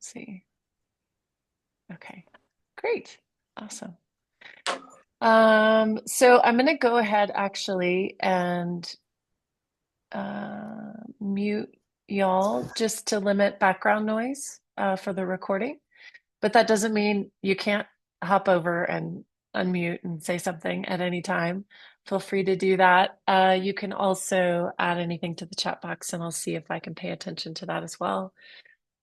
see. Okay, great. Awesome. So I'm going to go ahead actually and mute y'all just to limit background noise for the recording. But that doesn't mean you can't hop over and unmute and say something at any time. Feel free to do that. You can also add anything to the chat box, and I'll see if I can pay attention to that as well.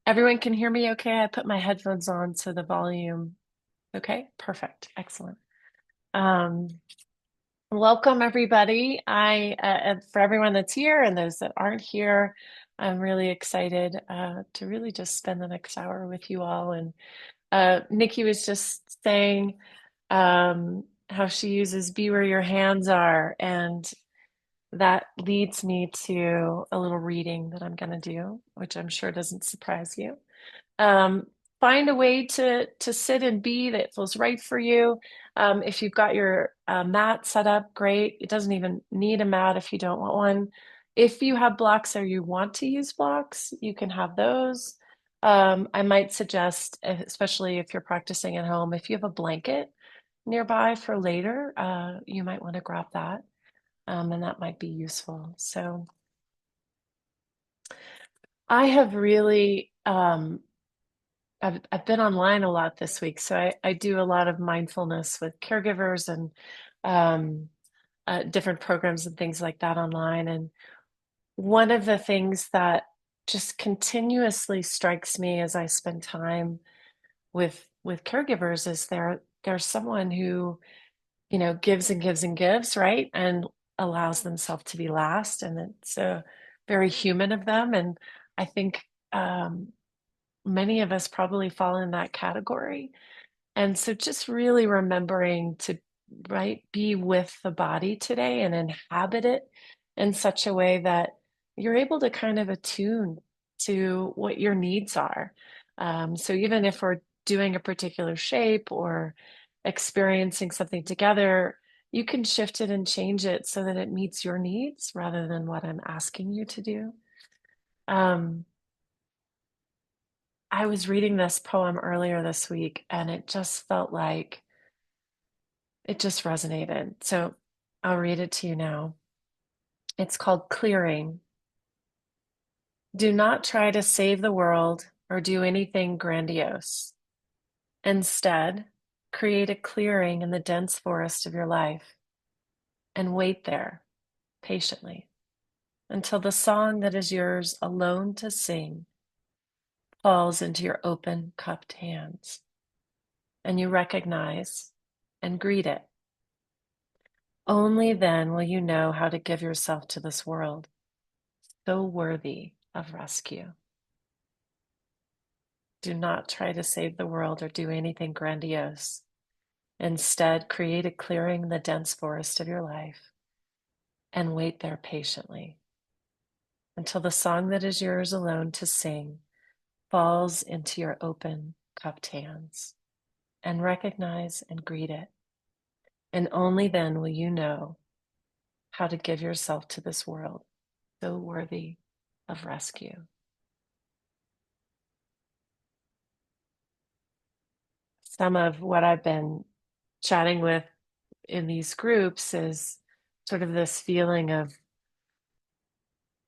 Everyone can hear me okay? I put my headphones on, so the volume. Okay, perfect. Excellent. Um, Welcome, everybody. For everyone that's here and those that aren't here, I'm really excited to really just spend the next hour with you all. And Nikki was just saying how she uses "be where your hands are," and that leads me to a little reading that I'm going to do, which I'm sure doesn't surprise you. Um, Find a way to sit and be that feels right for you. If you've got your mat set up, great. It doesn't even need a mat if you don't want one. If you have blocks or you want to use blocks, you can have those. I might suggest, especially if you're practicing at home, if you have a blanket nearby for later, you might want to grab that, and that might be useful. So I have really I've been online a lot this week, so I do a lot of mindfulness with caregivers and um, different programs and things like that online. And one of the things that just continuously strikes me as I spend time with caregivers is there's someone who, gives and gives and gives, right? And allows themselves to be last, and it's very human of them. And I think many of us probably fall in that category. And so just really remembering to, right, be with the body today and inhabit it in such a way that you're able to kind of attune to what your needs are. So even if we're doing a particular shape or experiencing something together, you can shift it and change it so that it meets your needs rather than what I'm asking you to do. Um, I was reading this poem earlier this week and it just felt like it just resonated. So I'll read it to you now. It's called Clearing. Do not try to save the world or do anything grandiose. Instead, create a clearing in the dense forest of your life and wait there patiently until the song that is yours alone to sing falls into your open, cupped hands and you recognize and greet it. Only then will you know how to give yourself to this world, so worthy of rescue. Do not try to save the world or do anything grandiose. Instead, create a clearing in the dense forest of your life and wait there patiently until the song that is yours alone to sing falls into your open, cupped hands and recognize and greet it. And only then will you know how to give yourself to this world, so worthy of rescue. Some of what I've been chatting with in these groups is sort of this feeling of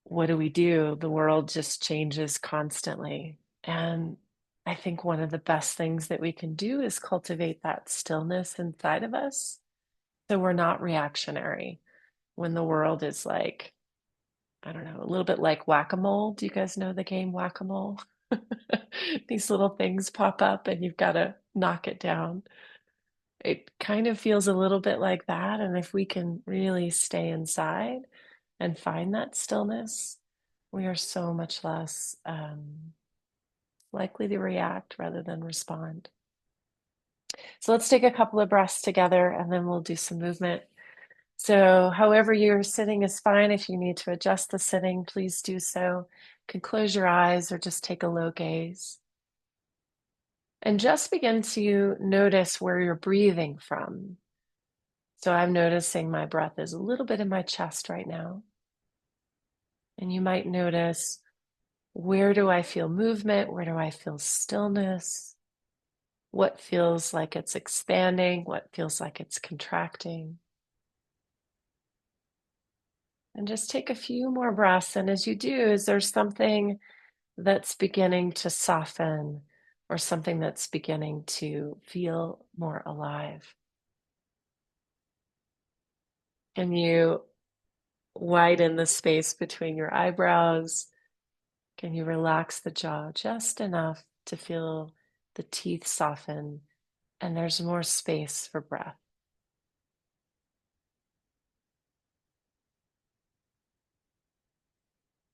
what do we do? The world just changes constantly. And I think one of the best things that we can do is cultivate that stillness inside of us so we're not reactionary when the world is like, I don't know, a little bit like whack-a-mole. Do you guys know the game whack-a-mole? These little things pop up and you've got to knock it down. It kind of feels a little bit like that. And if we can really stay inside and find that stillness, we are so much less likely to react rather than respond. So let's take a couple of breaths together and then we'll do some movement. So, however you're sitting is fine. If you need to adjust the sitting, please do so. You can close your eyes or just take a low gaze. And just begin to notice where you're breathing from. So I'm noticing my breath is a little bit in my chest right now. And you might notice Where do I feel movement? Where do I feel stillness? What feels like it's expanding? What feels like it's contracting? And just take a few more breaths. And as you do, is there something that's beginning to soften or something that's beginning to feel more alive? Can you widen the space between your eyebrows? Can you relax the jaw just enough to feel the teeth soften and there's more space for breath?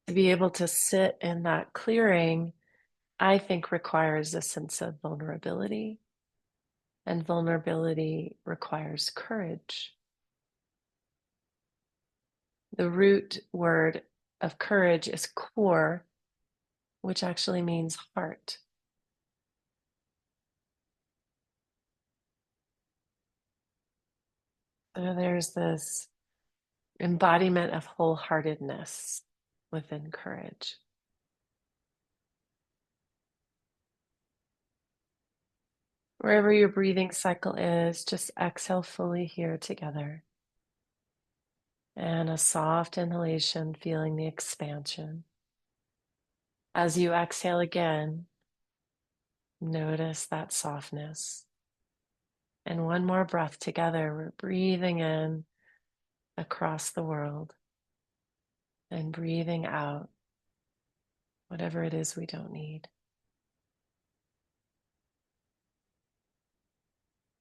To be able to sit in that clearing, I think requires a sense of vulnerability, and vulnerability requires courage. The root word of courage is core, which actually means heart. So there's this embodiment of wholeheartedness within courage. Wherever your breathing cycle is, just exhale fully here together. And a soft inhalation, feeling the expansion. As you exhale again, notice that softness. And one more breath together. We're breathing in across the world and breathing out whatever it is we don't need.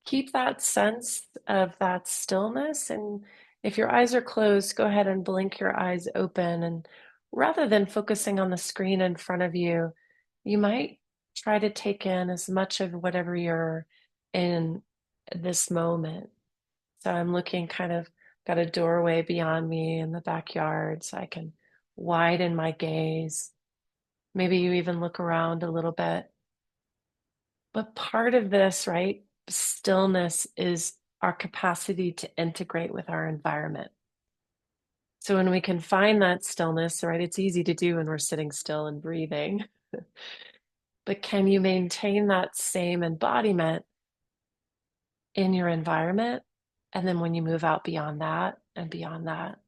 Keep that sense of that stillness. And if your eyes are closed, go ahead and blink your eyes open. And rather than focusing on the screen in front of you, you might try to take in as much of whatever you're in this moment. So I'm looking kind of, got a doorway beyond me in the backyard so I can widen my gaze. Maybe you even look around a little bit. But part of this, right, stillness is our capacity to integrate with our environment. So when we can find that stillness, right, it's easy to do when we're sitting still and breathing. But can you maintain that same embodiment in your environment? And then when you move out beyond that and beyond that.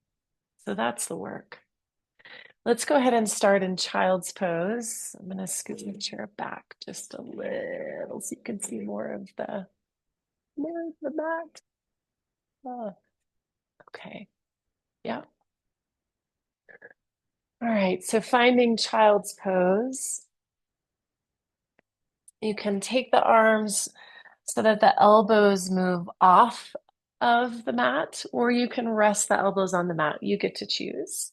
So that's the work. Let's go ahead and start in child's pose. I'm going to scoot the chair back just a little so you can see more of the mat. Oh, okay. Yeah. All right. So finding child's pose, you can take the arms so that the elbows move off of the mat, or you can rest the elbows on the mat. You get to choose.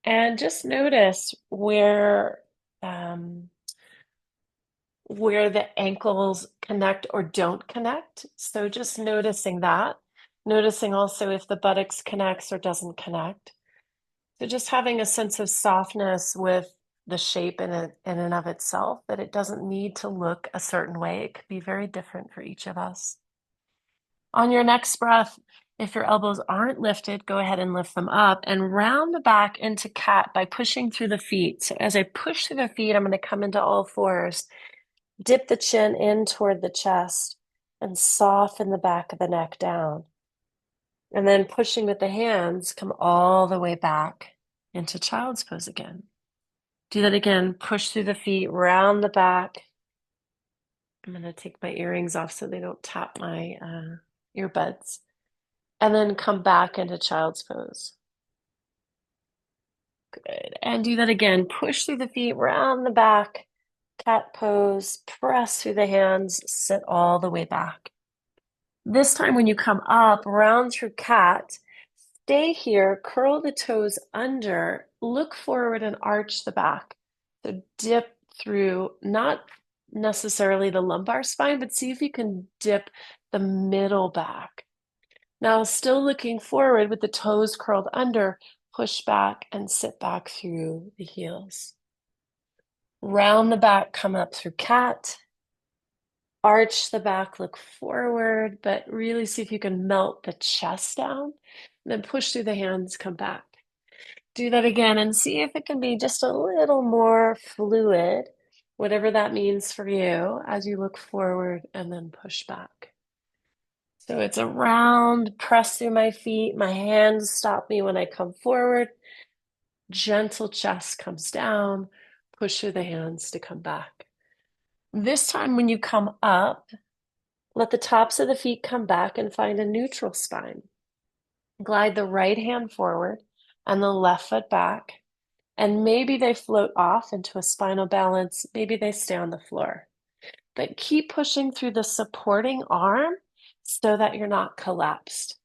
And just notice um, where the ankles connect or don't connect. So just noticing that. Noticing also if the buttocks connects or doesn't connect. So just having a sense of softness with the shape in and of itself, that it doesn't need to look a certain way. It could be very different for each of us. On your next breath, if your elbows aren't lifted, go ahead and lift them up and round the back into cat by pushing through the feet. So as I push through the feet, I'm going to come into all fours, dip the chin in toward the chest, and soften the back of the neck down. And then pushing with the hands, come all the way back into child's pose again. Do that again. Push through the feet, round the back. I'm going to take my earrings off so they don't tap my earbuds. And then come back into child's pose. Good. And do that again. Push through the feet, round the back, cat pose, press through the hands, sit all the way back. This time when you come up, round through cat, stay here, curl the toes under, look forward and arch the back. So dip through, not necessarily the lumbar spine, but see if you can dip the middle back. Now, still looking forward with the toes curled under, push back and sit back through the heels. Round the back, come up through cat. Arch the back, look forward, but really see if you can melt the chest down. And then push through the hands, come back. Do that again and see if it can be just a little more fluid, whatever that means for you as you look forward and then push back. So it's a round press through my feet. My hands stop me when I come forward. Gentle chest comes down. Push through the hands to come back. This time when you come up, let the tops of the feet come back and find a neutral spine. Glide the right hand forward and the left foot back. And maybe they float off into a spinal balance. Maybe they stay on the floor. But keep pushing through the supporting arm so that you're not collapsed.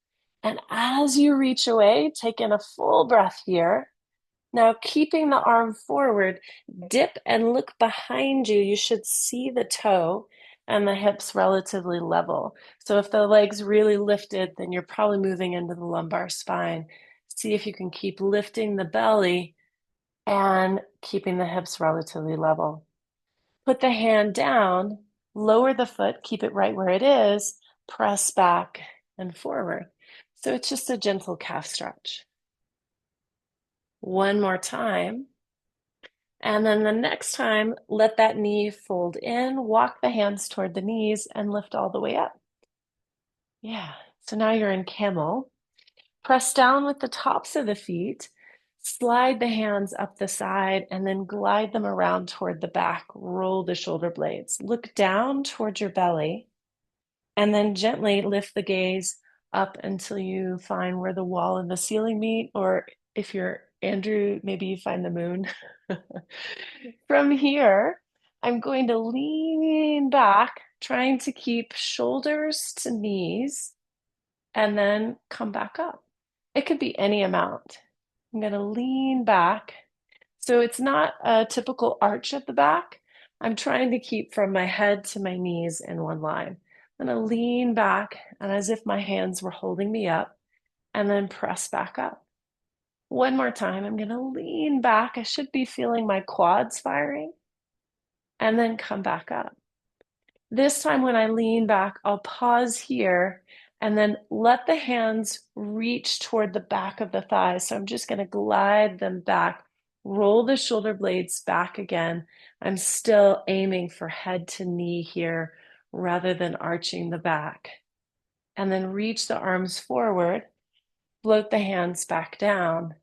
And as you reach away, take in a full breath here. Now, keeping the arm forward, dip and look behind you. You should see the toe and the hips relatively level. So if the leg's really lifted, then you're probably moving into the lumbar spine. See if you can keep lifting the belly and keeping the hips relatively level. Put the hand down, lower the foot, keep it right where it is, press back and forward. So it's just a gentle calf stretch. One more time. And then the next time, let that knee fold in, walk the hands toward the knees and lift all the way up. Yeah. So now you're in camel. Press down with the tops of the feet, slide the hands up the side, and then glide them around toward the back. Roll the shoulder blades. Look down toward your belly, and then gently lift the gaze up until you find where the wall and the ceiling meet, or if you're Andrew, maybe you find the moon. From here, I'm going to lean back, trying to keep shoulders to knees, and then come back up. It could be any amount. I'm going to lean back. So it's not a typical arch at the back. I'm trying to keep from my head to my knees in one line. I'm going to lean back and as if my hands were holding me up and then press back up. One more time. I'm going to lean back. I should be feeling my quads firing and then come back up. This time when I lean back, I'll pause here and then let the hands reach toward the back of the thighs. So I'm just going to glide them back, roll the shoulder blades back again. I'm still aiming for head to knee here rather than arching the back. And then reach the arms forward, float the hands back down,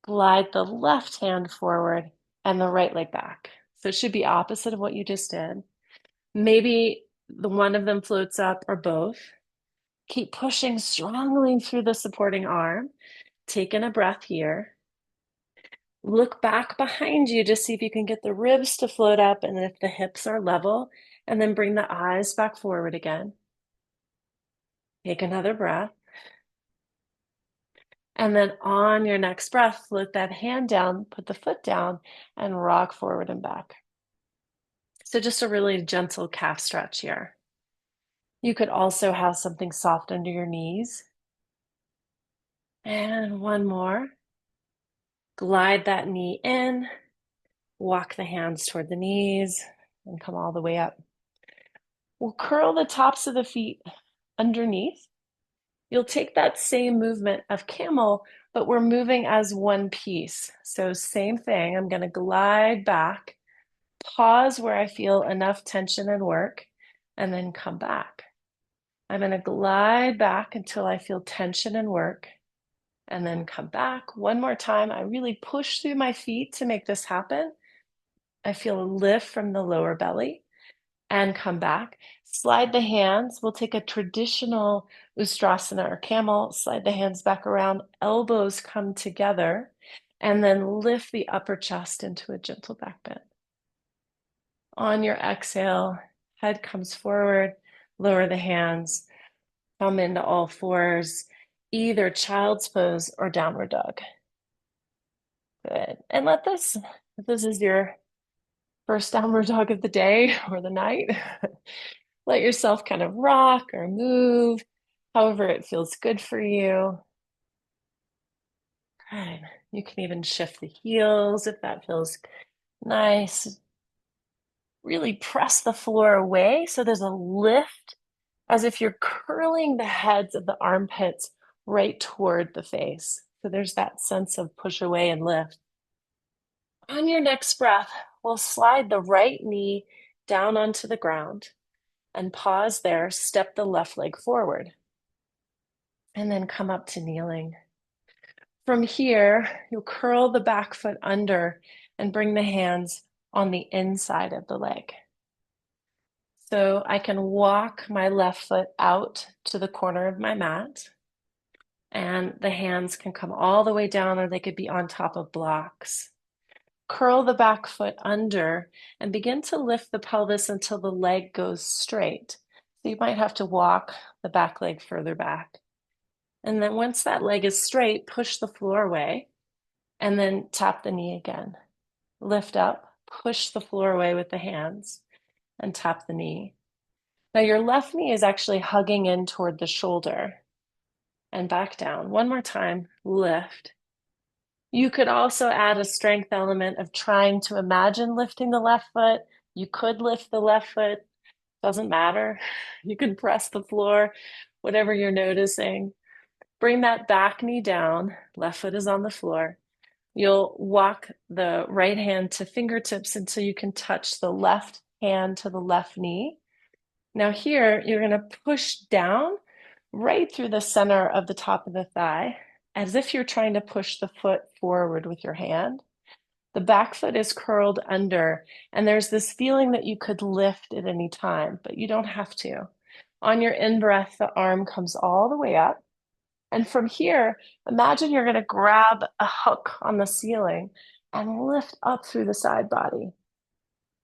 glide the left hand forward and the right leg back. So it should be opposite of what you just did. Maybe the one of them floats up or both. Keep pushing strongly through the supporting arm. Take in a breath here. Look back behind you to see if you can get the ribs to float up and if the hips are level, and then bring the eyes back forward again. Take another breath. And then on your next breath, float that hand down, put the foot down, and rock forward and back. So just a really gentle calf stretch here. You could also have something soft under your knees. And one more. Glide that knee in, walk the hands toward the knees, and come all the way up. We'll curl the tops of the feet underneath. You'll take that same movement of camel, but we're moving as one piece. So same thing, I'm going to glide back, pause where I feel enough tension and work, and then come back. I'm going to glide back until I feel tension and work, and then come back. One more time. I really push through my feet to make this happen. I feel a lift from the lower belly and come back. Slide the hands. We'll take a traditional Ustrasana or camel. Slide the hands back around. Elbows come together and then lift the upper chest into a gentle back bend. On your exhale, head comes forward. Lower the hands. Come into all fours, either child's pose or downward dog. Good. And if this is your first downward dog of the day or the night, let yourself kind of rock or move, however it feels good for you. Good. You can even shift the heels if that feels nice. Really press the floor away so there's a lift as if you're curling the heads of the armpits right toward the face. So there's that sense of push away and lift. On your next breath, we'll slide the right knee down onto the ground and pause there, step the left leg forward, and then come up to kneeling. From here, you'll curl the back foot under and bring the hands on the inside of the leg. So I can walk my left foot out to the corner of my mat, and the hands can come all the way down, or they could be on top of blocks. Curl the back foot under and begin to lift the pelvis until the leg goes straight. So you might have to walk the back leg further back. And then once that leg is straight, push the floor away and then tap the knee again. Lift up, push the floor away with the hands and tap the knee. Now your left knee is actually hugging in toward the shoulder and back down. One more time, lift. You could also add a strength element of trying to imagine lifting the left foot. You could lift the left foot, doesn't matter. You can press the floor, whatever you're noticing. Bring that back knee down, left foot is on the floor. You'll walk the right hand to fingertips until you can touch the left hand to the left knee. Now here, you're going to push down right through the center of the top of the thigh, as if you're trying to push the foot forward with your hand. The back foot is curled under, and there's this feeling that you could lift at any time, but you don't have to. On your in-breath, the arm comes all the way up. And from here, imagine you're going to grab a hook on the ceiling and lift up through the side body.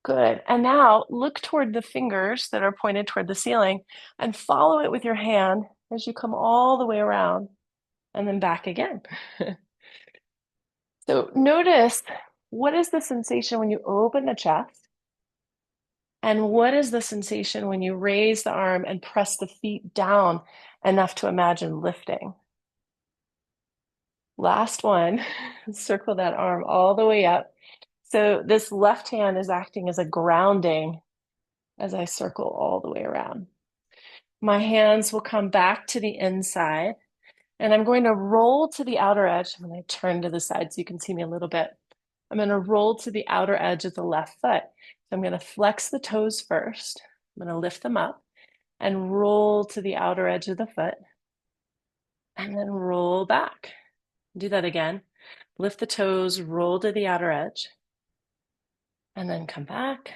Good. And now look toward the fingers that are pointed toward the ceiling and follow it with your hand as you come all the way around and then back again. So notice, what is the sensation when you open the chest? And what is the sensation when you raise the arm and press the feet down enough to imagine lifting? Last one, circle that arm all the way up. So this left hand is acting as a grounding as I circle all the way around. My hands will come back to the inside, and I'm going to roll to the outer edge. I'm going to turn to the side so you can see me a little bit. I'm going to roll to the outer edge of the left foot. So I'm going to flex the toes first. I'm going to lift them up and roll to the outer edge of the foot, and then roll back. Do that again. Lift the toes, roll to the outer edge, and then come back.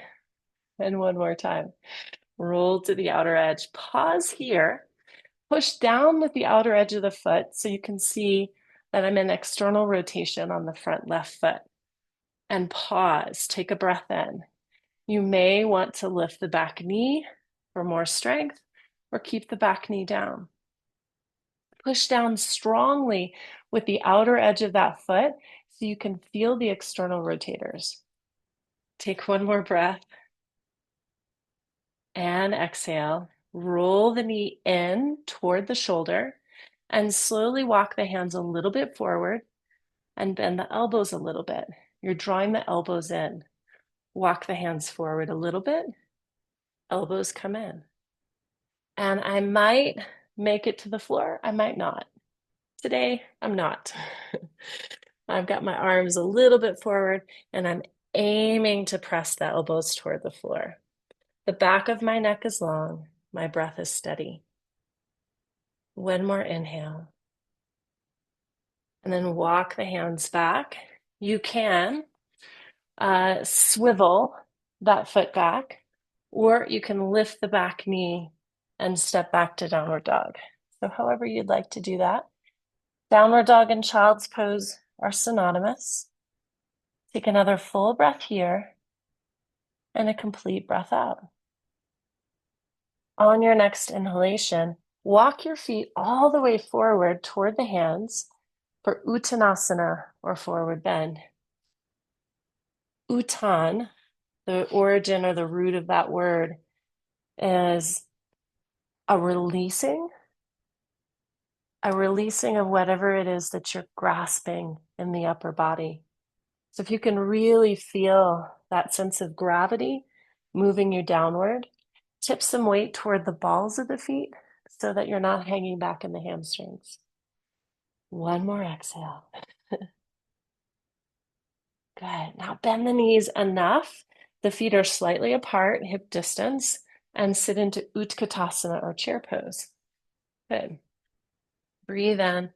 And one more time. Roll to the outer edge. Pause here. Push down with the outer edge of the foot so you can see that I'm in external rotation on the front left foot. And pause. Take a breath in. You may want to lift the back knee for more strength or keep the back knee down. Push down strongly with the outer edge of that foot so you can feel the external rotators. Take one more breath and exhale. Roll the knee in toward the shoulder and slowly walk the hands a little bit forward and bend the elbows a little bit. You're drawing the elbows in. Walk the hands forward a little bit. Elbows come in. And I might make it to the floor. I might not. Today, I'm not. I've got my arms a little bit forward and I'm aiming to press the elbows toward the floor. The back of my neck is long. My breath is steady. One more inhale. And then walk the hands back. You can swivel that foot back, or you can lift the back knee and step back to downward dog. So however you'd like to do that. Downward dog and child's pose are synonymous. Take another full breath here and a complete breath out. On your next inhalation, walk your feet all the way forward toward the hands for Uttanasana or forward bend. Uttan, the origin or the root of that word, is a releasing of whatever it is that you're grasping in the upper body. So if you can really feel that sense of gravity moving you downward, tip some weight toward the balls of the feet so that you're not hanging back in the hamstrings. One more exhale. Good. Now bend the knees enough. The feet are slightly apart, hip distance, and sit into Utkatasana or chair pose. Good. Breathe in,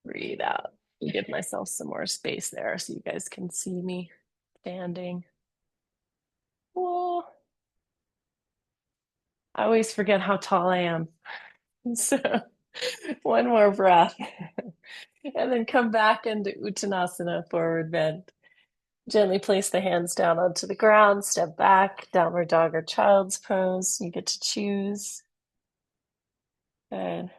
breathe out. Give myself some more space there so you guys can see me standing. Whoa. I always forget how tall I am. So one more breath. And then come back into Uttanasana, forward bend. Gently place the hands down onto the ground, step back, downward dog or child's pose. You get to choose. Good.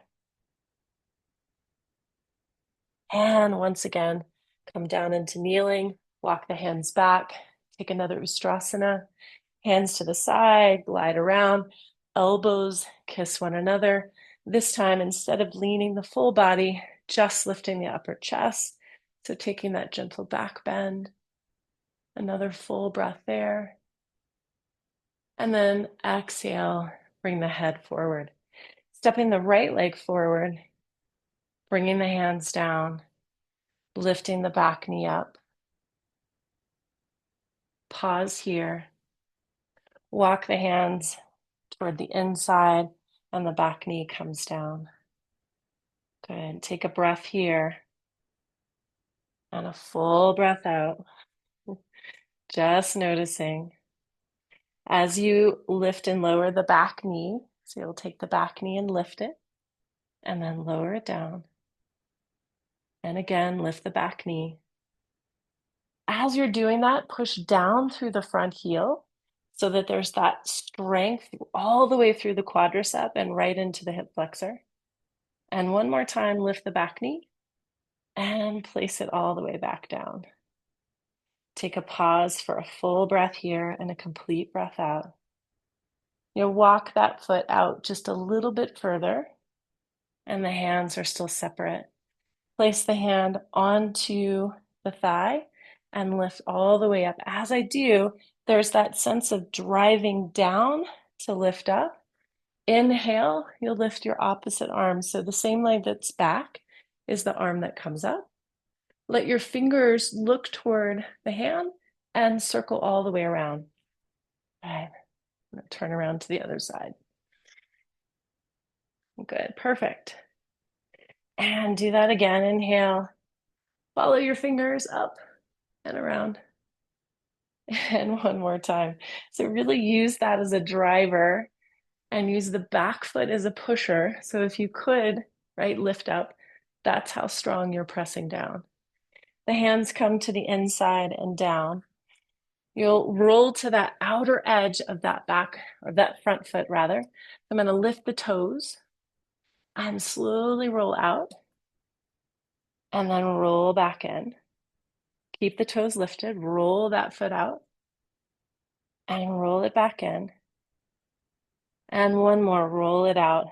And once again, come down into kneeling, walk the hands back, take another Ustrasana, hands to the side, glide around, elbows kiss one another. This time, instead of leaning the full body, just lifting the upper chest. So taking that gentle back bend, another full breath there. And then exhale, bring the head forward. Stepping the right leg forward, bringing the hands down, lifting the back knee up. Pause here. Walk the hands toward the inside and the back knee comes down. Good. Take a breath here and a full breath out. Just noticing. As you lift and lower the back knee, so you'll take the back knee and lift it, and then lower it down. And again, lift the back knee. As you're doing that, push down through the front heel so that there's that strength all the way through the quadricep and right into the hip flexor. And one more time, lift the back knee and place it all the way back down. Take a pause for a full breath here and a complete breath out. You'll walk that foot out just a little bit further, and the hands are still separate. Place the hand onto the thigh and lift all the way up. As I do, there's that sense of driving down to lift up. Inhale, you'll lift your opposite arm. So the same leg that's back is the arm that comes up. Let your fingers look toward the hand and circle all the way around. Okay. I'm going to turn around to the other side. Good, perfect. And do that again. Inhale, follow your fingers up and around. And one more time. So really use that as a driver and use the back foot as a pusher. So if you could, right, lift up, that's how strong you're pressing down. The hands come to the inside and down. You'll roll to that outer edge of that back, or that front foot rather. I'm going to lift the toes and slowly roll out and then roll back in. Keep the toes lifted, roll that foot out and roll it back in. And one more, roll it out.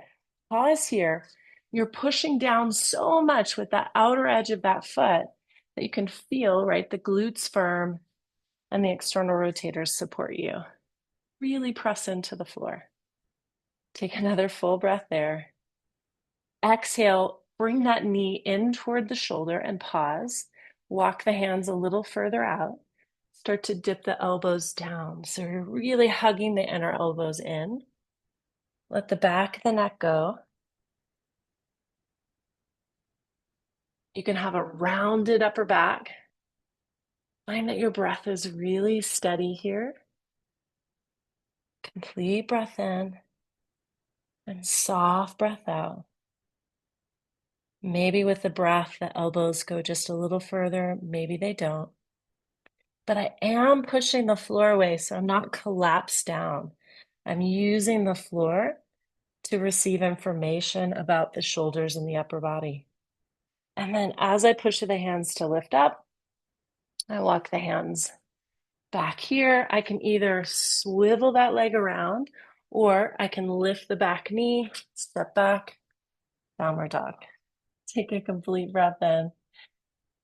Pause here. You're pushing down so much with that outer edge of that foot that you can feel, right, the glutes firm and the external rotators support you. Really press into the floor. Take another full breath there. Exhale, bring that knee in toward the shoulder and pause. Walk the hands a little further out. Start to dip the elbows down. So you're really hugging the inner elbows in. Let the back of the neck go. You can have a rounded upper back. Find that your breath is really steady here. Complete breath in and soft breath out. Maybe with the breath, the elbows go just a little further. Maybe they don't. But I am pushing the floor away, so I'm not collapsed down. I'm using the floor to receive information about the shoulders and the upper body. And then as I push the hands to lift up, I walk the hands back here. I can either swivel that leg around or I can lift the back knee, step back, downward dog. Take a complete breath in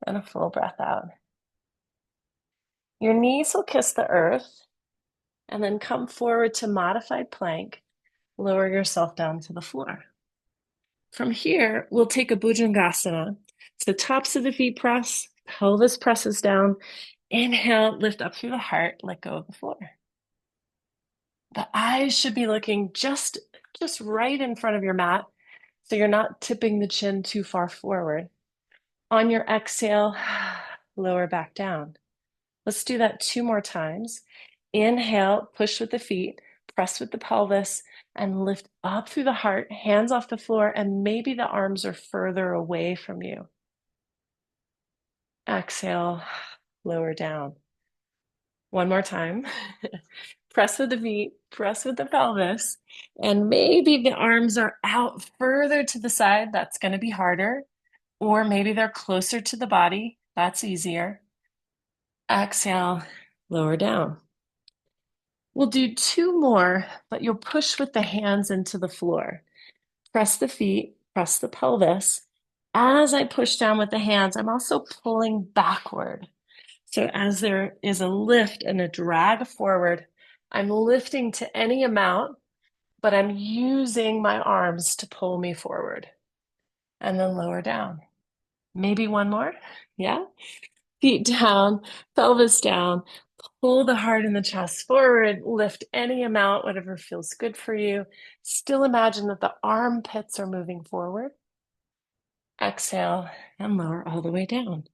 and a full breath out. Your knees will kiss the earth and then come forward to modified plank. Lower yourself down to the floor. From here, we'll take a Bhujangasana. So tops of the feet press, pelvis presses down. Inhale, lift up through the heart, let go of the floor. The eyes should be looking just right in front of your mat, so you're not tipping the chin too far forward. On your exhale, lower back down. Let's do that 2 more times. Inhale, push with the feet, press with the pelvis, and lift up through the heart, hands off the floor, and maybe the arms are further away from you. Exhale, lower down. One more time. Press with the feet, press with the pelvis, and maybe the arms are out further to the side. That's going to be harder. Or maybe they're closer to the body. That's easier. Exhale, lower down. We'll do 2 more, but you'll push with the hands into the floor. Press the feet, press the pelvis. As I push down with the hands, I'm also pulling backward. So as there is a lift and a drag forward, I'm lifting to any amount, but I'm using my arms to pull me forward. And then lower down. Maybe one more. Yeah. Feet down, pelvis down. Pull the heart and the chest forward. Lift any amount, whatever feels good for you. Still imagine that the armpits are moving forward. Exhale and lower all the way down.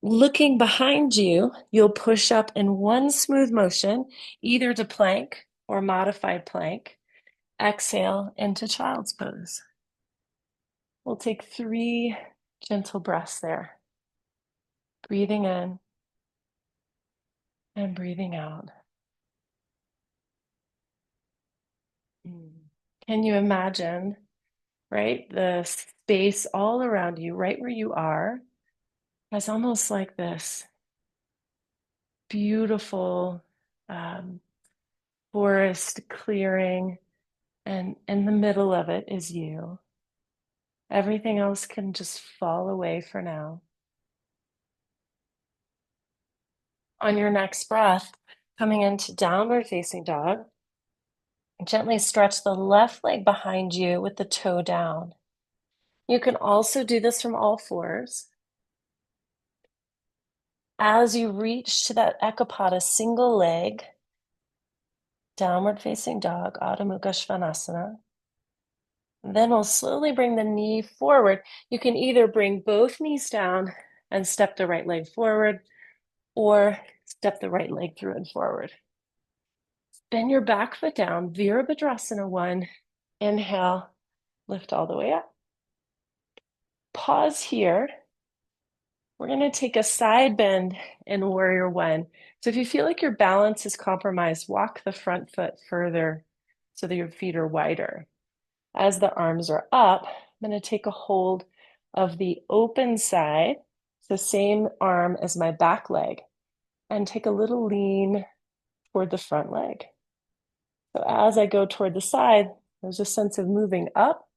Looking behind you, you'll push up in one smooth motion, either to plank or modified plank. Exhale into child's pose. We'll take 3 gentle breaths there. Breathing in and breathing out. Can you imagine, right, the space all around you, right where you are, as almost like this beautiful forest clearing, and in the middle of it is you. Everything else can just fall away for now. On your next breath, coming into downward facing dog, gently stretch the left leg behind you with the toe down. You can also do this from all fours. As you reach to that ekapada single leg, downward facing dog, Adho Mukha Svanasana. Then we'll slowly bring the knee forward. You can either bring both knees down and step the right leg forward, or step the right leg through and forward. Bend your back foot down, Virabhadrasana 1. Inhale, lift all the way up. Pause here. We're going to take a side bend in Warrior 1. So if you feel like your balance is compromised, walk the front foot further so that your feet are wider. As the arms are up, I'm going to take a hold of the open side, the same arm as my back leg, and take a little lean toward the front leg. So as I go toward the side, there's a sense of moving up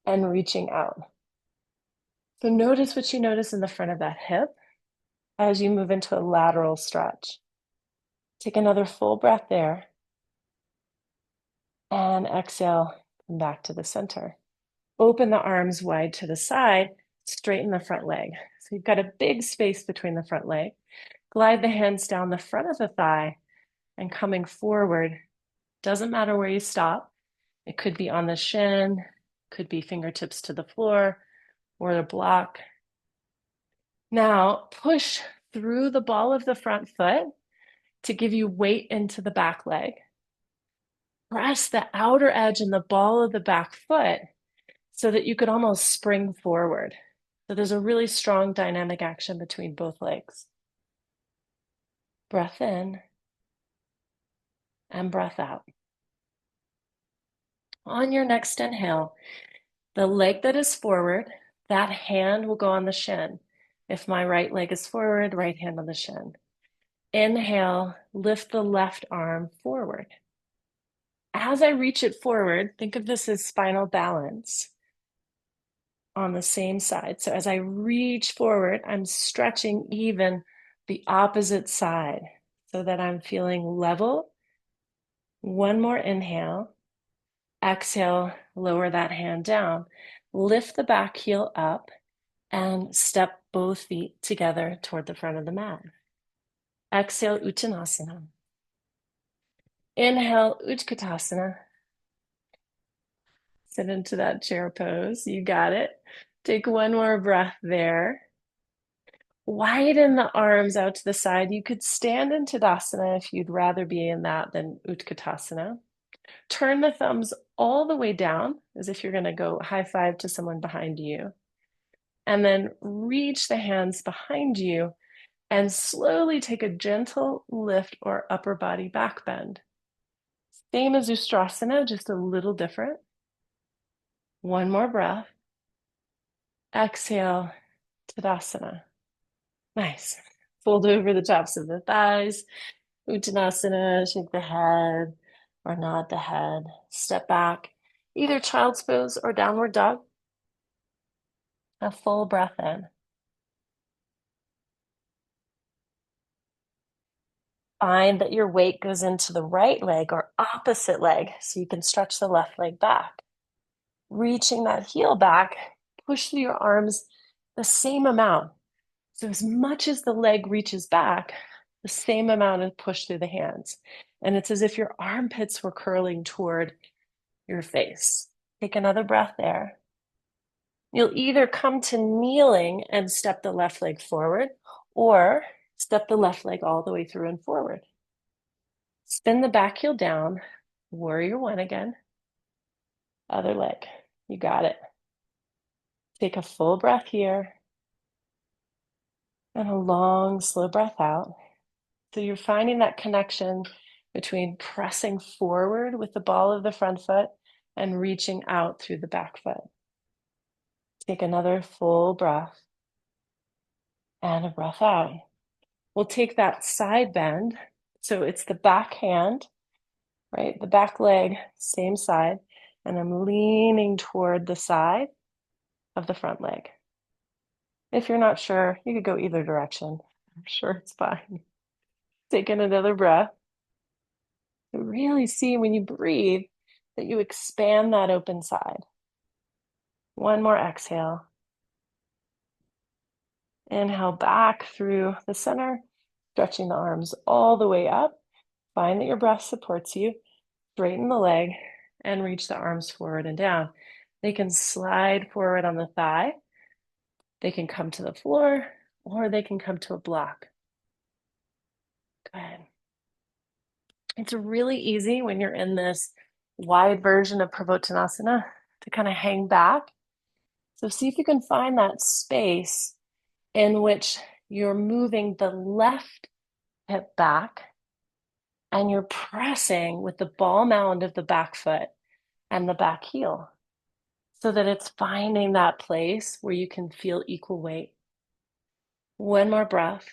and reaching out. So notice what you notice in the front of that hip as you move into a lateral stretch. Take another full breath there. And exhale, come back to the center. Open the arms wide to the side, straighten the front leg. So you've got a big space between the front leg. Glide the hands down the front of the thigh and coming forward. Doesn't matter where you stop. It could be on the shin, could be fingertips to the floor or the block. Now push through the ball of the front foot to give you weight into the back leg. Press the outer edge and the ball of the back foot so that you could almost spring forward. So there's a really strong dynamic action between both legs. Breath in and breath out. On your next inhale, the leg that is forward, that hand will go on the shin. If my right leg is forward, right hand on the shin. Inhale, lift the left arm forward. As I reach it forward, think of this as spinal balance on the same side. So as I reach forward, I'm stretching even the opposite side so that I'm feeling level. One more inhale. Exhale, lower that hand down. Lift the back heel up and step both feet together toward the front of the mat. Exhale, Uttanasana. Inhale, Utkatasana. Sit into that chair pose. You got it. Take one more breath there. Widen the arms out to the side. You could stand in Tadasana if you'd rather be in that than Utkatasana. Turn the thumbs all the way down as if you're going to go high five to someone behind you. And then reach the hands behind you and slowly take a gentle lift or upper body back bend. Same as Ustrasana, just a little different. One more breath. Exhale, Tadasana. Nice. Fold over the tops of the thighs. Uttanasana, shake the head or nod the head. Step back, either child's pose or downward dog. A full breath in. Find that your weight goes into the right leg or opposite leg so you can stretch the left leg back. Reaching that heel back, push through your arms the same amount. So as much as the leg reaches back, the same amount is pushed through the hands. And it's as if your armpits were curling toward your face. Take another breath there. You'll either come to kneeling and step the left leg forward or step the left leg all the way through and forward. Spin the back heel down, warrior one again. Other leg, you got it. Take a full breath here and a long, slow breath out. So you're finding that connection between pressing forward with the ball of the front foot and reaching out through the back foot. Take another full breath and a breath out. We'll take that side bend. So it's the back hand, right? The back leg, same side. And I'm leaning toward the side of the front leg. If you're not sure, you could go either direction. I'm sure it's fine. Taking another breath. Really see when you breathe that you expand that open side. One more exhale. Inhale back through the center, stretching the arms all the way up. Find that your breath supports you. Straighten the leg and reach the arms forward and down. They can slide forward on the thigh. They can come to the floor or they can come to a block. Good. It's really easy when you're in this wide version of Pravottanasana to kind of hang back. So see if you can find that space in which you're moving the left hip back and you're pressing with the ball mound of the back foot and the back heel so that it's finding that place where you can feel equal weight. One more breath.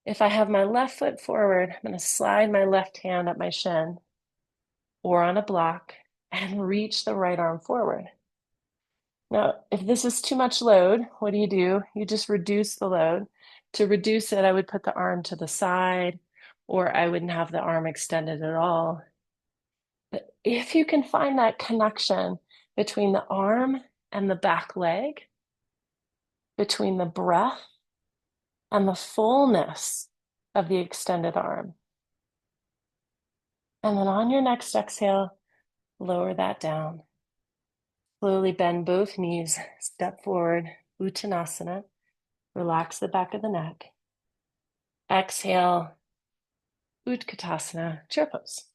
If I have my left foot forward, I'm going to slide my left hand up my shin or on a block and reach the right arm forward. Now, if this is too much load, what do? You just reduce the load. To reduce it, I would put the arm to the side, or I wouldn't have the arm extended at all. But if you can find that connection between the arm and the back leg, between the breath and the fullness of the extended arm, and then on your next exhale, lower that down. Slowly bend both knees, step forward, Uttanasana. Relax the back of the neck. Exhale, Utkatasana, chair pose.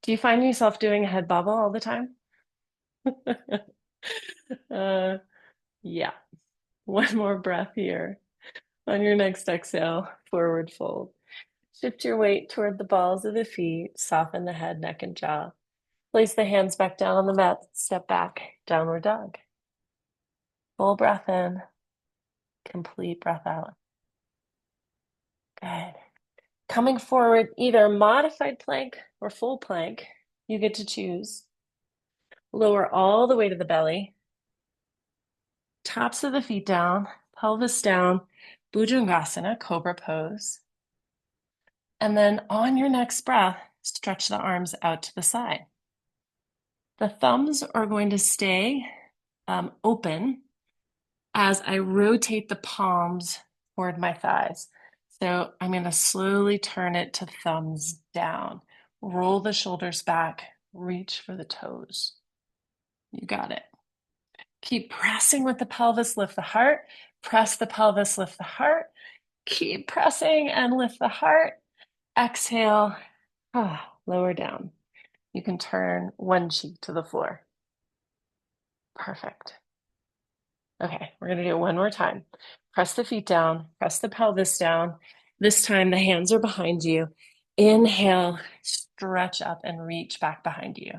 Do you find yourself doing a head bobble all the time? Yeah. One more breath here. On your next exhale, forward fold. Shift your weight toward the balls of the feet. Soften the head, neck, and jaw. Place the hands back down on the mat. Step back, downward dog. Full breath in. Complete breath out. Good. Coming forward, either modified plank or full plank. You get to choose. Lower all the way to the belly. Tops of the feet down, pelvis down, Bhujangasana, cobra pose. And then on your next breath, stretch the arms out to the side. The thumbs are going to stay open as I rotate the palms toward my thighs. So I'm going to slowly turn it to thumbs down. Roll the shoulders back, reach for the toes. You got it. Keep pressing with the pelvis, lift the heart. Press the pelvis, lift the heart. Keep pressing and lift the heart. Exhale, lower down. You can turn one cheek to the floor. Perfect. Okay, we're going to do it one more time. Press the feet down, press the pelvis down. This time the hands are behind you. Inhale, stretch up and reach back behind you.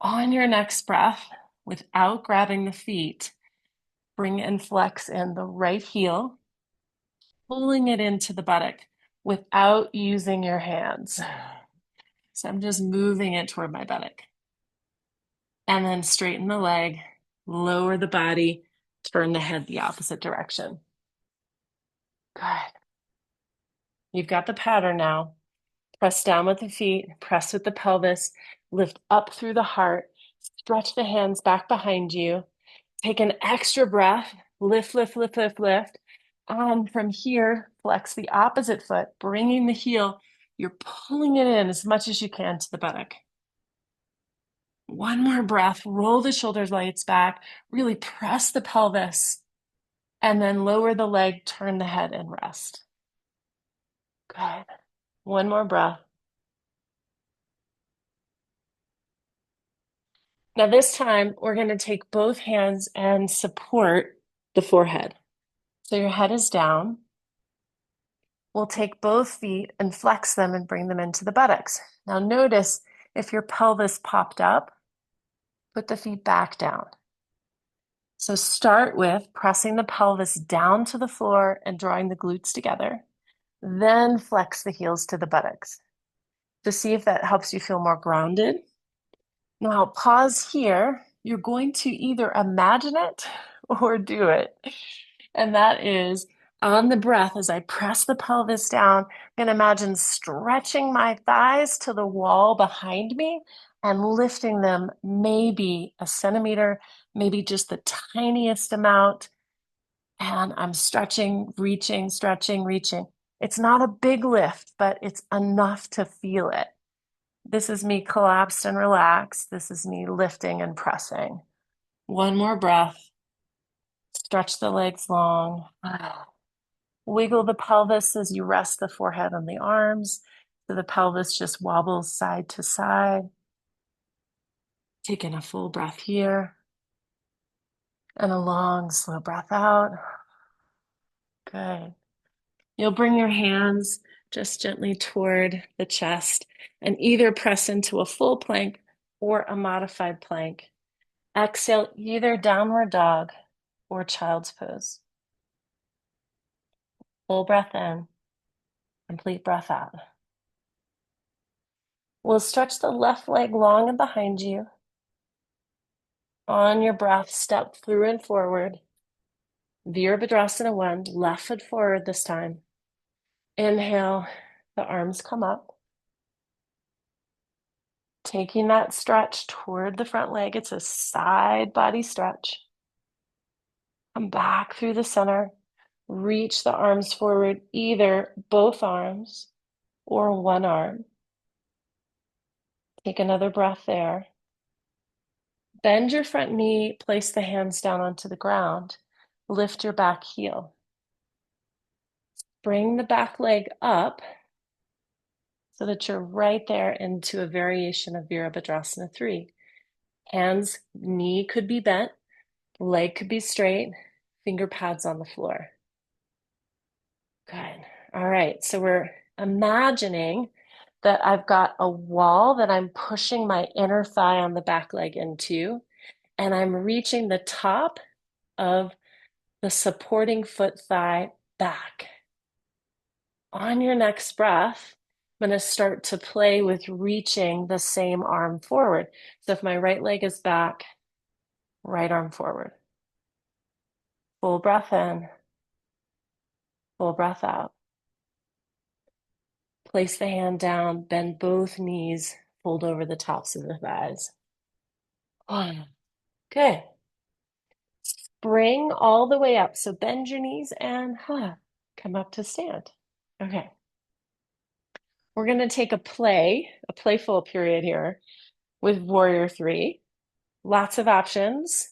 On your next breath, without grabbing the feet, bring and flex in the right heel, pulling it into the buttock without using your hands. So I'm just moving it toward my buttock. And then straighten the leg, lower the body, turn the head the opposite direction. Good. You've got the pattern now. Press down with the feet, press with the pelvis, lift up through the heart, stretch the hands back behind you. Take an extra breath, lift, lift, lift, lift, lift. And from here, flex the opposite foot, bringing the heel. You're pulling it in as much as you can to the buttock. One more breath, roll the shoulders, blades back, really press the pelvis, and then lower the leg, turn the head, and rest. Good. One more breath. Now, this time, we're going to take both hands and support the forehead. So your head is down. We'll take both feet and flex them and bring them into the buttocks. Now, notice if your pelvis popped up, put the feet back down. So start with pressing the pelvis down to the floor and drawing the glutes together. Then flex the heels to the buttocks to see if that helps you feel more grounded. Now pause here. You're going to either imagine it or do it. And that is on the breath, as I press the pelvis down, I'm going to imagine stretching my thighs to the wall behind me and lifting them maybe a centimeter, maybe just the tiniest amount. And I'm stretching, reaching, stretching, reaching. It's not a big lift, but it's enough to feel it. This is me collapsed and relaxed. This is me lifting and pressing. One more breath. Stretch the legs long. Wiggle the pelvis as you rest the forehead on the arms. So the pelvis just wobbles side to side. Taking a full breath here. And a long, slow breath out. Good. You'll bring your hands just gently toward the chest and either press into a full plank or a modified plank. Exhale either downward dog or child's pose. Full breath in, complete breath out. We'll stretch the left leg long and behind you. On your breath, step through and forward. Virabhadrasana 1, left foot forward this time. Inhale, the arms come up. Taking that stretch toward the front leg. It's a side body stretch. Come back through the center. Reach the arms forward, either both arms or one arm. Take another breath there. Bend your front knee, place the hands down onto the ground. Lift your back heel. Bring the back leg up so that you're right there into a variation of Virabhadrasana 3. Hands, knee could be bent, leg could be straight, finger pads on the floor. Good. All right, so we're imagining that I've got a wall that I'm pushing my inner thigh on the back leg into, and I'm reaching the top of the supporting foot thigh back. On your next breath, I'm going to start to play with reaching the same arm forward. So if my right leg is back, right arm forward. Full breath in, full breath out. Place the hand down, bend both knees, fold over the tops of the thighs. Good. Spring all the way up. So bend your knees and come up to stand. Okay. We're going to take a playful period here with Warrior Three. Lots of options.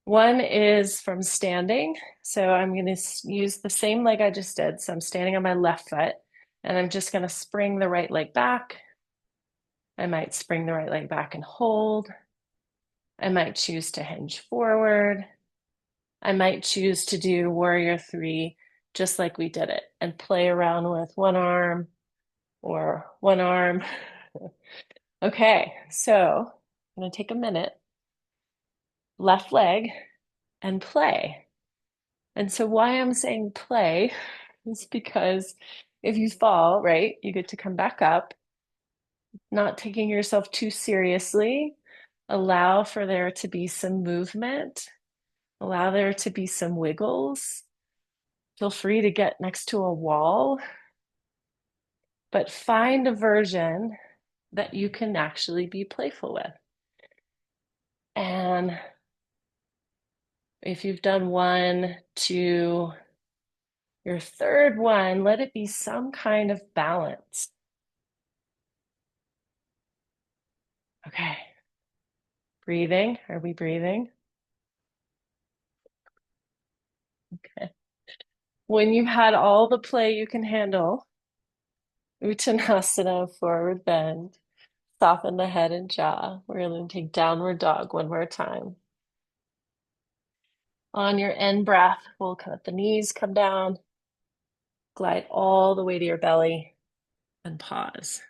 One is from standing. So I'm going to use the same leg I just did. So I'm standing on my left foot and I'm just going to spring the right leg back. I might spring the right leg back and hold. I might choose to hinge forward. I might choose to do Warrior Three just like we did it and play around with one arm or one arm. Okay, so I'm going to take a minute, left leg, and play. And so why I'm saying play is because if you fall, right, you get to come back up, not taking yourself too seriously. Allow for there to be some movement. Allow there to be some wiggles. Feel free to get next to a wall, but find a version that you can actually be playful with. And if you've done one, two, your third one, let it be some kind of balance. Okay. Breathing. Are we breathing? Okay. When you've had all the play you can handle, Uttanasana, forward bend, soften the head and jaw. We're going to take downward dog one more time. On your in breath, we'll let the knees come down, glide all the way to your belly, and pause.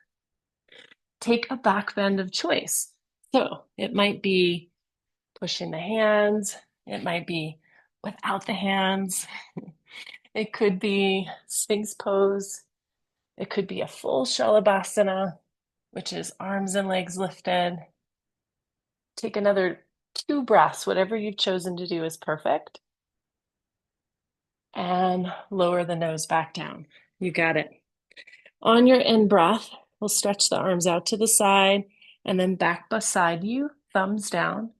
Take a back bend of choice. So it might be pushing the hands, it might be without the hands, it could be Sphinx pose, it could be a full Shalabhasana, which is arms and legs lifted. Take another 2 breaths, whatever you've chosen to do is perfect. And lower the nose back down. You got it. On your in breath, we'll stretch the arms out to the side and then back beside you, thumbs down.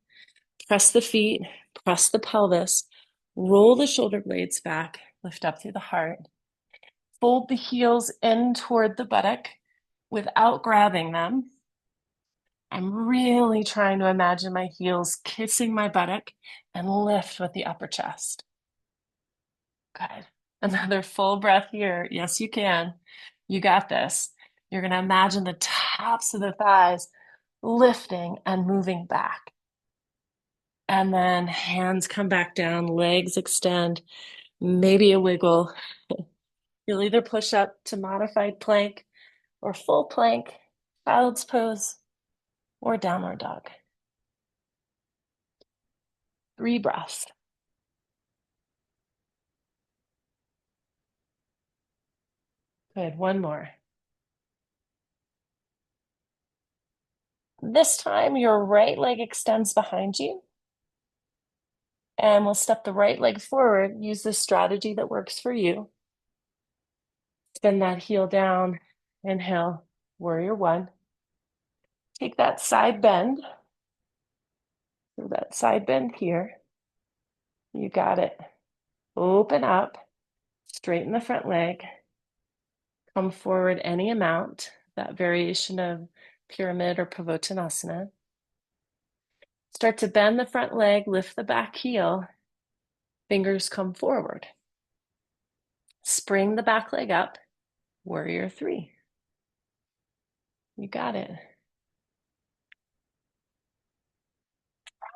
Press the feet, press the pelvis, roll the shoulder blades back, lift up through the heart. Fold the heels in toward the buttock without grabbing them. I'm really trying to imagine my heels kissing my buttock and lift with the upper chest. Good. Another full breath here. Yes, you can. You got this. You're going to imagine the tops of the thighs lifting and moving back. And then hands come back down, legs extend, maybe a wiggle. You'll either push up to modified plank or full plank, child's pose, or downward dog. 3 breaths. Good. One more. This time, your right leg extends behind you. And we'll step the right leg forward. Use the strategy that works for you. Spin that heel down. Inhale, warrior one. Take that side bend. So that side bend here. You got it. Open up. Straighten the front leg. Come forward any amount. That variation of pyramid or Pavottanasana. Start to bend the front leg. Lift the back heel. Fingers come forward. Spring the back leg up. Warrior three. You got it.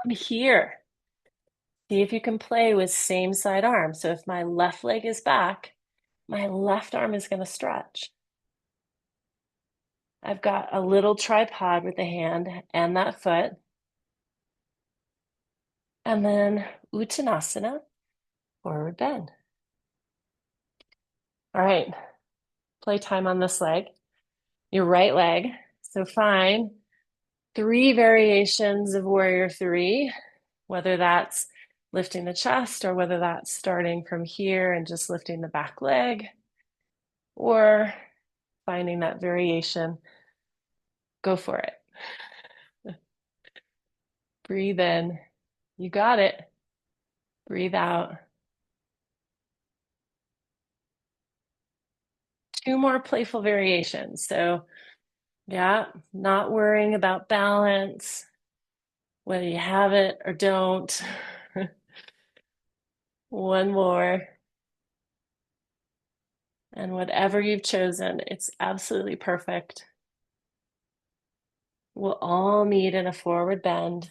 From here, see if you can play with same side arm. So if my left leg is back, my left arm is going to stretch. I've got a little tripod with the hand and that foot. And then Uttanasana, forward bend. All right, playtime on this leg. Your right leg. So find 3 variations of warrior three, whether that's lifting the chest or whether that's starting from here and just lifting the back leg, or finding that variation, go for it. Breathe in. You got it. Breathe out. Two more playful variations. So, yeah, not worrying about balance, whether you have it or don't. One more. And whatever you've chosen, it's absolutely perfect. We'll all meet in a forward bend.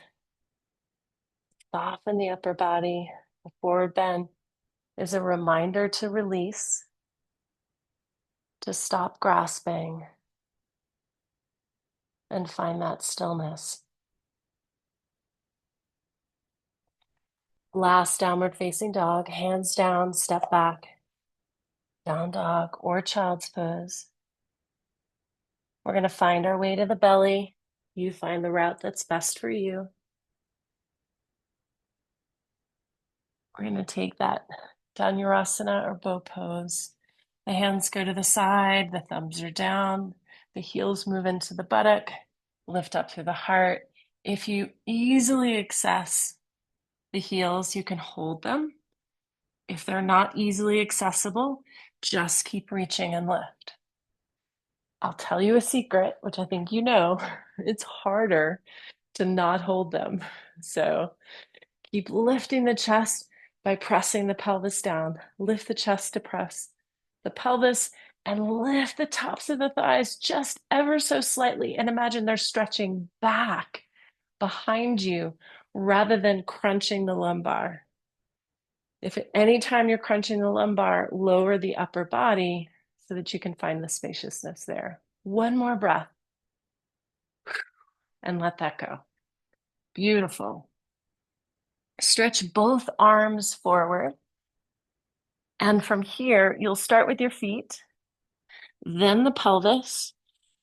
Soften the upper body. A forward bend is a reminder to release, to stop grasping, and find that stillness. Last downward facing dog, hands down, step back, down dog or child's pose. We're going to find our way to the belly. You find the route that's best for you. We're going to take that Dhanurasana or bow pose. The hands go to the side, the thumbs are down, the heels move into the buttock, lift up through the heart. If you easily access the heels, you can hold them. If they're not easily accessible, just keep reaching and lift. I'll tell you a secret, which I think you know, it's harder to not hold them. So keep lifting the chest by pressing the pelvis down. Lift the chest to press the pelvis and lift the tops of the thighs just ever so slightly. And imagine they're stretching back behind you rather than crunching the lumbar. If at any time you're crunching the lumbar, lower the upper body so that you can find the spaciousness there. One more breath and let that go. Beautiful. Stretch both arms forward. And from here, you'll start with your feet, then the pelvis.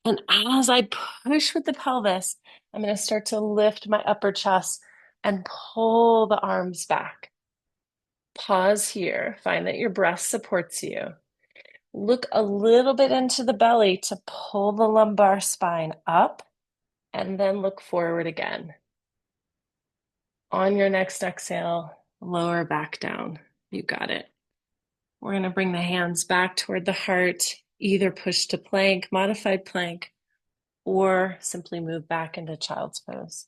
And as I push with the pelvis, I'm going to start to lift my upper chest and pull the arms back. Pause here. Find that your breath supports you. Look a little bit into the belly to pull the lumbar spine up, and then look forward again. On your next exhale, lower back down. You got it. We're going to bring the hands back toward the heart, either push to plank, modified plank, or simply move back into child's pose.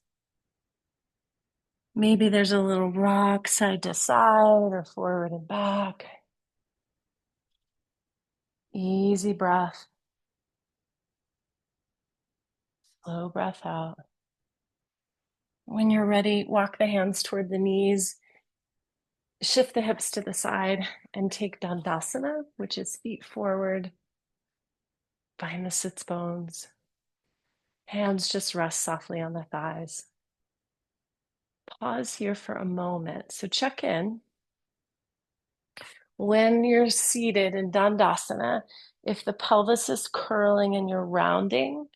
Maybe there's a little rock side to side or forward and back. Easy breath. Slow breath out. When you're ready, walk the hands toward the knees. Shift the hips to the side and take Dandasana, which is feet forward. Find the sits bones. Hands just rest softly on the thighs. Pause here for a moment. So check in. When you're seated in Dandasana, if the pelvis is curling and you're rounding,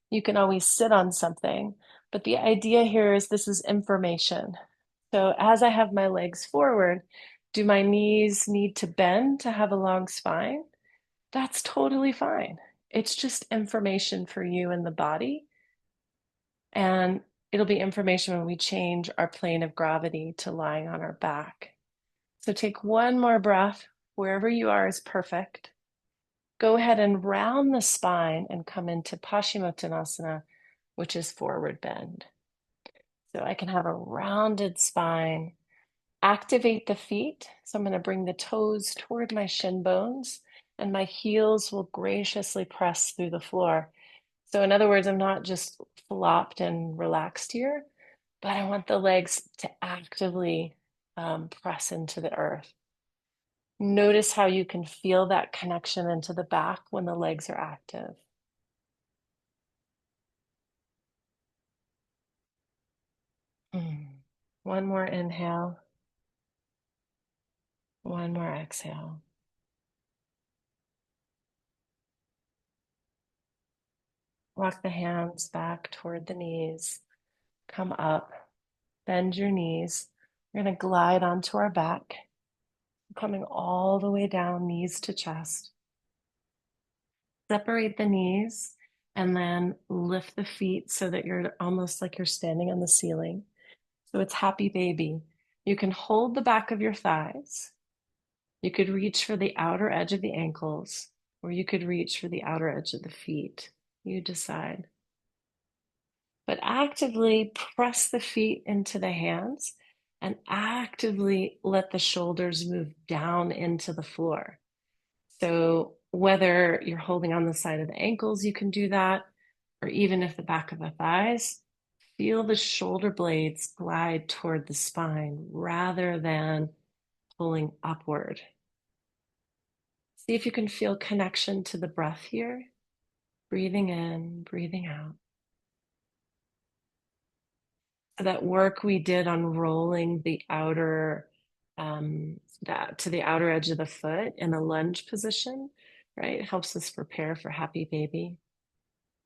you can always sit on something. But the idea here is this is information. So as I have my legs forward, do my knees need to bend to have a long spine? That's totally fine. It's just information for you and the body. And it'll be information when we change our plane of gravity to lying on our back. So take one more breath. Wherever you are is perfect. Go ahead and round the spine and come into Paschimottanasana, which is forward bend. So I can have a rounded spine. Activate the feet. So I'm going to bring the toes toward my shin bones and my heels will graciously press through the floor. So in other words, I'm not just flopped and relaxed here, but I want the legs to actively press into the earth. Notice how you can feel that connection into the back when the legs are active. One more inhale. One more exhale. Walk the hands back toward the knees. Come up. Bend your knees. We're going to glide onto our back, coming all the way down, knees to chest. Separate the knees and then lift the feet so that you're almost like you're standing on the ceiling. So it's happy baby. You can hold the back of your thighs. You could reach for the outer edge of the ankles, or you could reach for the outer edge of the feet. You decide. But actively press the feet into the hands and actively let the shoulders move down into the floor. So whether you're holding on the side of the ankles, you can do that, or even if the back of the thighs, feel the shoulder blades glide toward the spine rather than pulling upward. See if you can feel connection to the breath here, breathing in, breathing out. That work we did on rolling the outer, that to the outer edge of the foot in a lunge position, right? It helps us prepare for happy baby.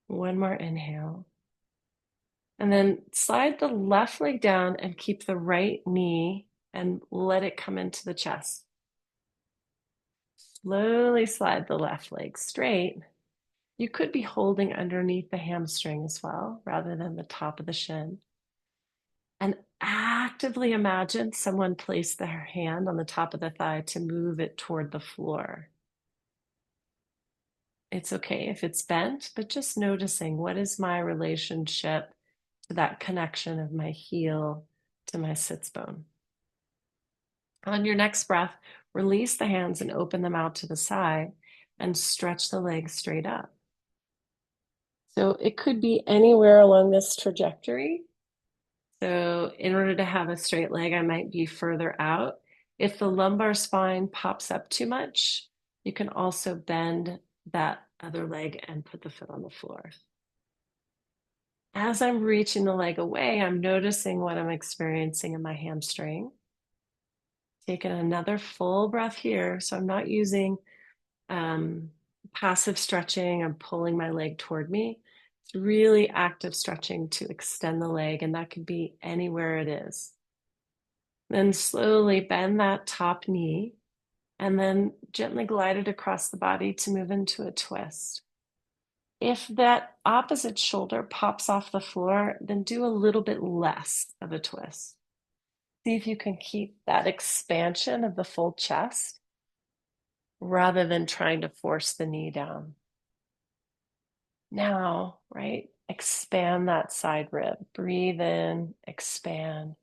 One more inhale. And then slide the left leg down and keep the right knee and let it come into the chest. Slowly slide the left leg straight. You could be holding underneath the hamstring as well, rather than the top of the shin. And actively imagine someone placed their hand on the top of the thigh to move it toward the floor. It's okay if it's bent, but just noticing what is my relationship to that connection of my heel to my sits bone. On your next breath, release the hands and open them out to the side and stretch the legs straight up. So it could be anywhere along this trajectory. So in order to have a straight leg, I might be further out. If the lumbar spine pops up too much, you can also bend that other leg and put the foot on the floor. As I'm reaching the leg away, I'm noticing what I'm experiencing in my hamstring. Taking another full breath here. So I'm not using passive stretching. I'm pulling my leg toward me. It's really active stretching to extend the leg, and that could be anywhere it is. Then slowly bend that top knee and then gently glide it across the body to move into a twist. If that opposite shoulder pops off the floor, then do a little bit less of a twist. See if you can keep that expansion of the full chest rather than trying to force the knee down. Now, right, expand that side rib. Breathe in, expand.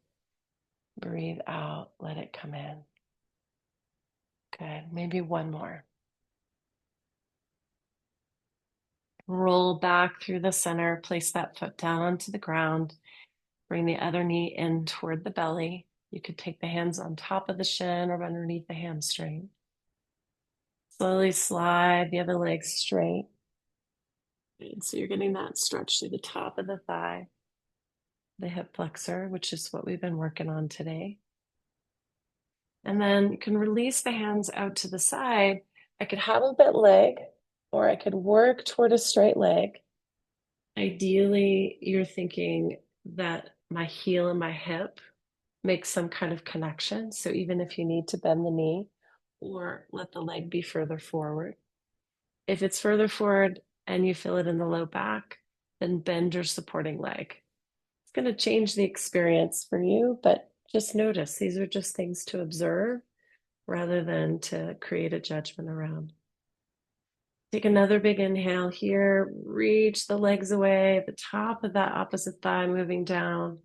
Breathe out, let it come in. Good, maybe one more. Roll back through the center, place that foot down onto the ground. Bring the other knee in toward the belly. You could take the hands on top of the shin or underneath the hamstring. Slowly slide the other leg straight. And so you're getting that stretch through the top of the thigh, the hip flexor, which is what we've been working on today. And then you can release the hands out to the side. I could have a bent leg, or I could work toward a straight leg. Ideally, you're thinking that my heel and my hip make some kind of connection. So even if you need to bend the knee or let the leg be further forward. If it's further forward and you feel it in the low back, then bend your supporting leg. It's going to change the experience for you, but just notice these are just things to observe rather than to create a judgment around. Take another big inhale here, reach the legs away at the top of that opposite thigh, moving down,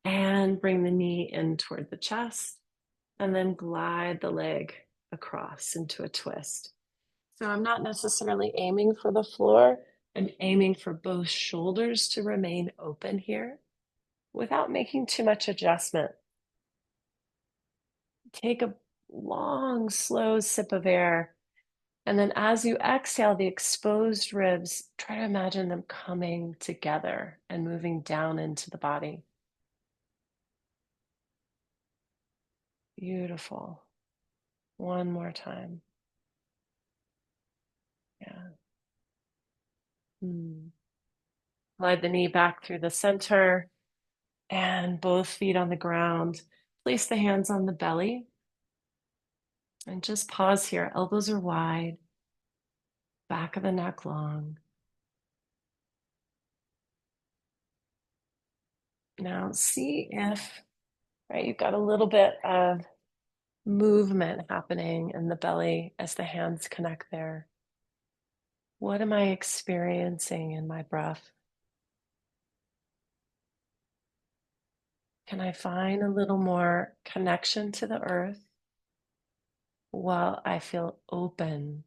and bring the knee in toward the chest, and then glide the leg across into a twist. So I'm not necessarily aiming for the floor. I'm aiming for both shoulders to remain open here without making too much adjustment. Take a long, slow sip of air. And then as you exhale, the exposed ribs, try to imagine them coming together and moving down into the body. Beautiful. One more time. Yeah. Slide the knee back through the center and both feet on the ground. Place the hands on the belly and just pause here. Elbows are wide. back of the neck long. Now see if, right, you've got a little bit of movement happening in the belly as the hands connect there. What am I experiencing in my breath? Can I find a little more connection to the earth while I feel open?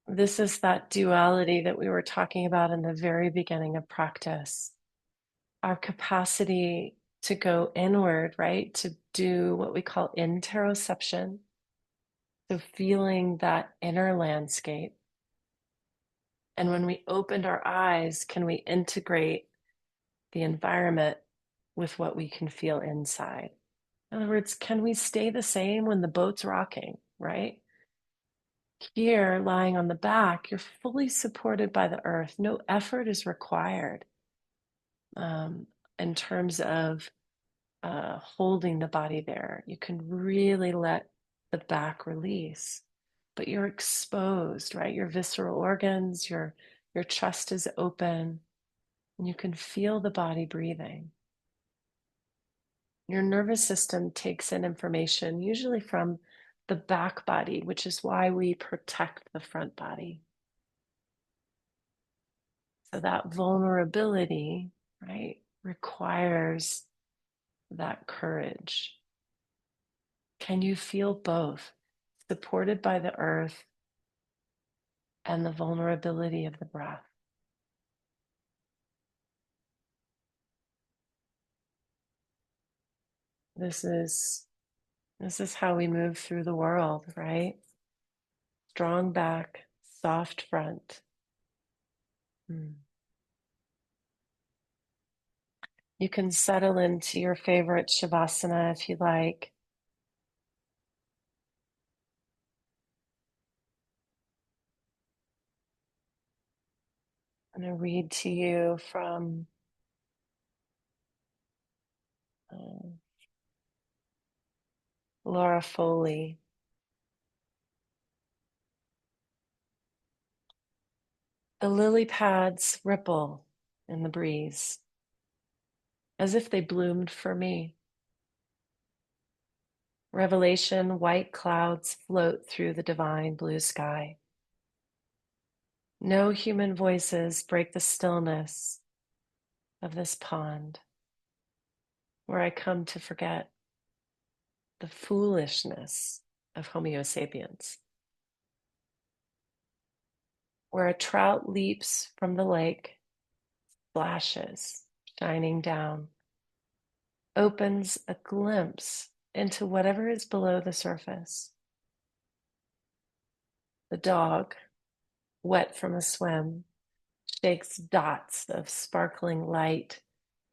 This is that duality that we were talking about in the very beginning of practice. Our capacity to go inward, right? To do what we call interoception. So feeling that inner landscape. And when we opened our eyes, can we integrate the environment with what we can feel inside? In other words, can we stay the same when the boat's rocking, right? Here, lying on the back, you're fully supported by the earth. No effort is required um, in terms of holding the body there. You can really let the back release, but you're exposed, right? Your visceral organs, your chest is open, and you can feel the body breathing. Your nervous system takes in information, usually from the back body, which is why we protect the front body. So that vulnerability, right, requires that courage. Can you feel both, supported by the earth and the vulnerability of the breath? This is this is how we move through the world, right? Strong back, soft front. You can settle into your favorite shavasana if you like. I'm going to read to you from uh, Laura FOLEY. The lily pads ripple in the breeze, as if they bloomed for me. Revelation, white clouds float through the divine blue sky. No human voices break the stillness of this pond where I come to forget the foolishness of homo sapiens, where a trout leaps from the lake, splashes, shining down, opens a glimpse into whatever is below the surface. The dog, wet from a swim, shakes dots of sparkling light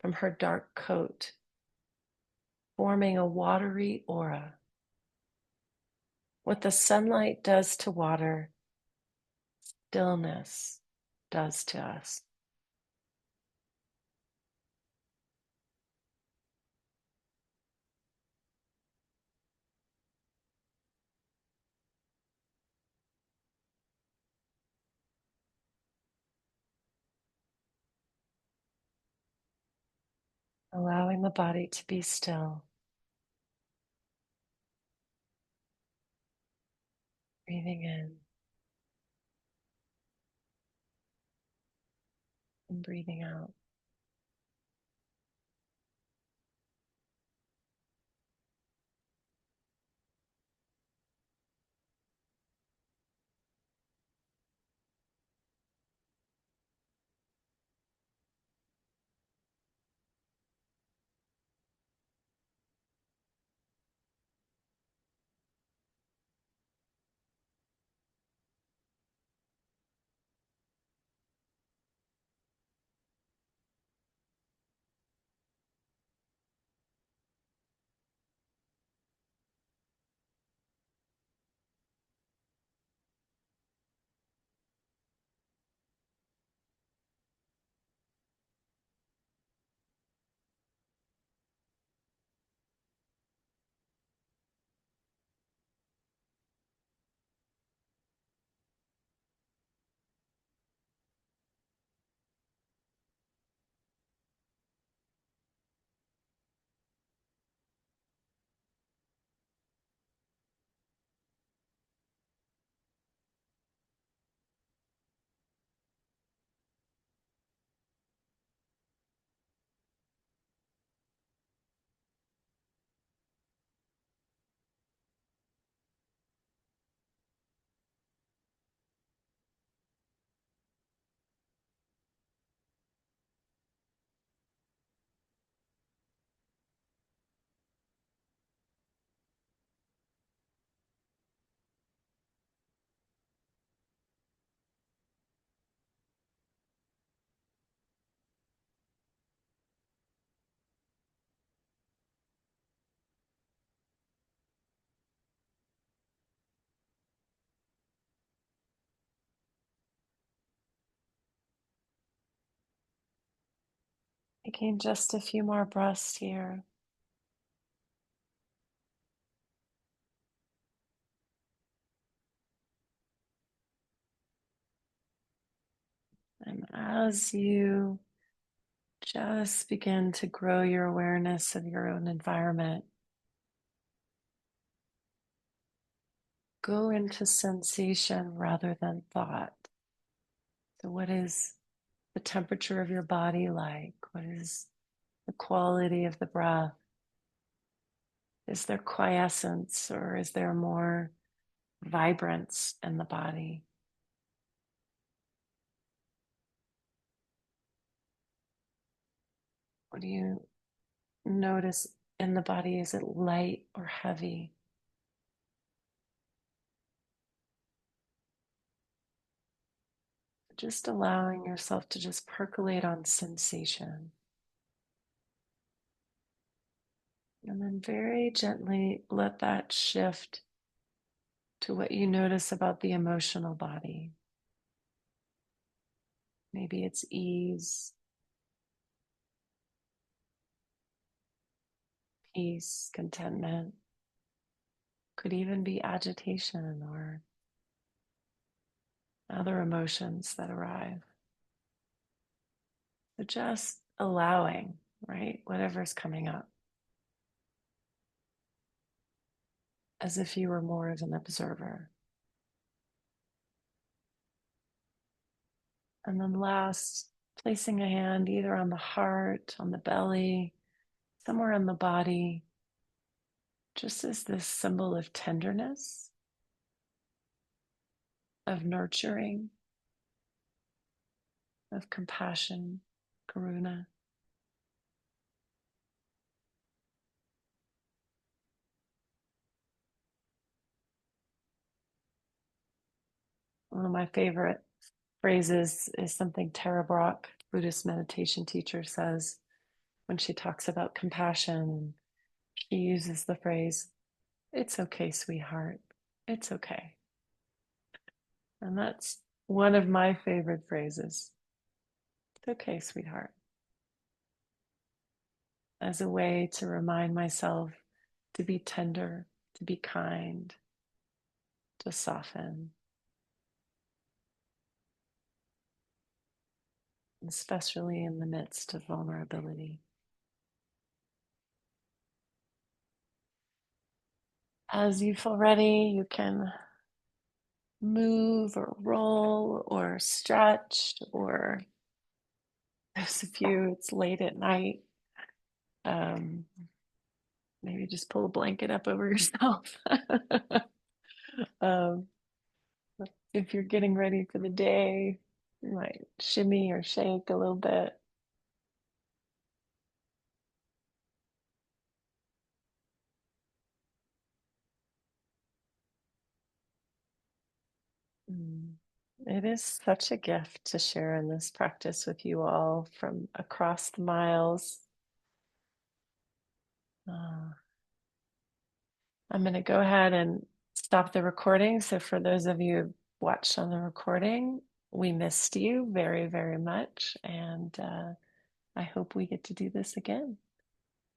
from her dark coat, forming a watery aura. What the sunlight does to water, stillness does to us. Allowing the body to be still, breathing in and breathing out. Taking just a few more breaths here. And as you just begin to grow your awareness of your own environment, go into sensation rather than thought. So, what is the temperature of your body like? What is the quality of the breath? Is there quiescence or is there more vibrance in the body? What do you notice in the body? Is it light or heavy? Just allowing yourself to just percolate on sensation. And then very gently let that shift to what you notice about the emotional body. Maybe it's ease, peace, contentment. Could even be agitation or other emotions that arrive. So just allowing, right? Whatever's coming up, as if you were more of an observer. And then last, placing a hand either on the heart, on the belly, somewhere in the body, just as this symbol of tenderness, of nurturing, of compassion, karuna. One of my favorite phrases is something Tara Brach, Buddhist meditation teacher, says when she talks about compassion. She uses the phrase, "It's okay, sweetheart. It's okay." And that's one of my favorite phrases. It's okay, sweetheart. As a way to remind myself to be tender, to be kind, to soften, especially in the midst of vulnerability. As you feel ready, you can move or roll or stretch, or those of you, it's late at night, um, maybe just pull a blanket up over yourself. um, if you're getting ready for the day, you might shimmy or shake a little bit. Mm. It is such a gift to share in this practice with you all from across the miles. Uh, I'm going to go ahead and stop the recording. So, for those of you who watched on the recording, we missed you very, very much. And I hope we get to do this again.